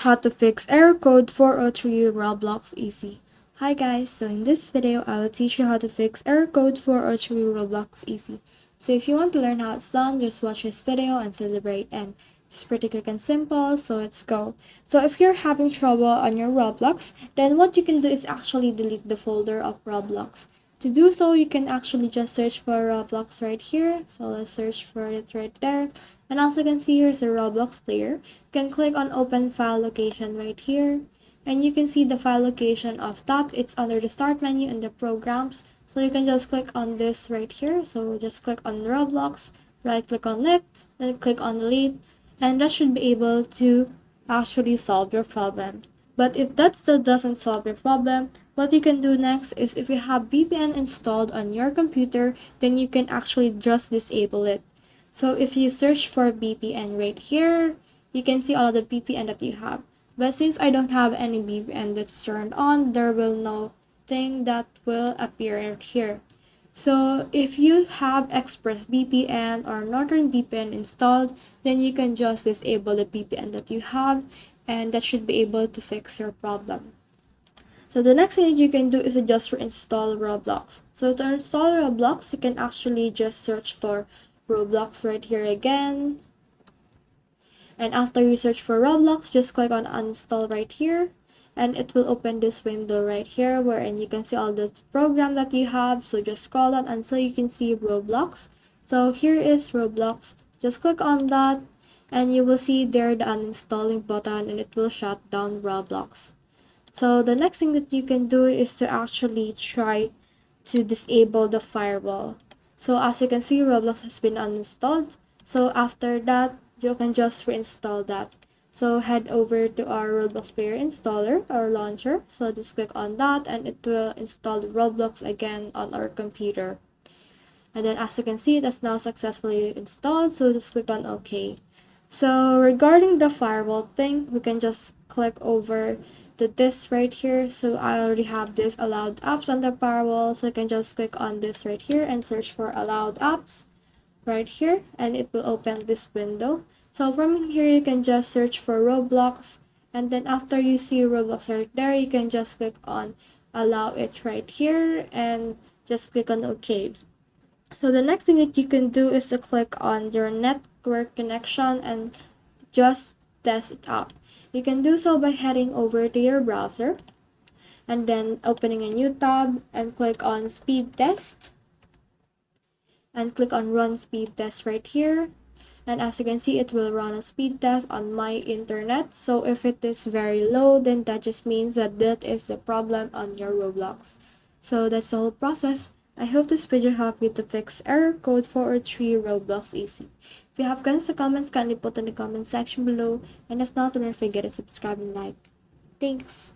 How to fix error code 403 Roblox easy. Hi guys, so in this video I will teach you how to fix error code 403 Roblox easy. So if you want to learn how it's done, just watch this video and celebrate, and it's pretty quick and simple, so let's go. So if you're having trouble on your Roblox, then what you can do is actually delete the folder of Roblox. To do so, you can actually just search for Roblox right here. So let's search for it right there. And as you can see, here's a Roblox player. You can click on open file location right here. And you can see the file location of that. It's under the start menu and the programs. So you can just click on this right here. So just click on Roblox, right click on it, then click on delete. And that should be able to actually solve your problem. But if that still doesn't solve your problem, what you can do next is, if you have VPN installed on your computer, then you can actually just disable it. So if you search for VPN right here, you can see all of the VPN that you have. But since I don't have any VPN that's turned on, there will no thing that will appear right here. So if you have ExpressVPN or Northern VPN installed, then you can just disable the VPN that you have, and that should be able to fix your problem. So the next thing that you can do is to just reinstall Roblox. So to install Roblox, you can actually just search for Roblox right here again. And after you search for Roblox, just click on uninstall right here. And it will open this window right here, wherein you can see all the program that you have. So just scroll down until you can see Roblox. So here is Roblox. Just click on that and you will see there the uninstalling button, and it will shut down Roblox. So the next thing that you can do is to actually try to disable the firewall. So as you can see, Roblox has been uninstalled. So after that, you can just reinstall that. So head over to our Roblox player installer or launcher. So just click on that and it will install Roblox again on our computer. And then as you can see, that's now successfully installed. So just click on OK. So regarding the firewall thing, we can just click over to this right here. So I already have this allowed apps on the firewall. So I can just click on this right here and search for allowed apps right here, and it will open this window. So from here, you can just search for Roblox, and then after you see Roblox right there, you can just click on allow it right here and just click on OK. So the next thing that you can do is to click on your network connection and just test it out. You can do so by heading over to your browser and then opening a new tab and click on speed test and click on run speed test right here. And as you can see, it will run a speed test on my internet. So if it is very low, then that just means that is the problem on your Roblox. So that's the whole process. I hope this video helped you to fix error code 403 Roblox easy. If you have questions or comments, kindly put in the comment section below. And if not, don't forget to subscribe and like. Thanks.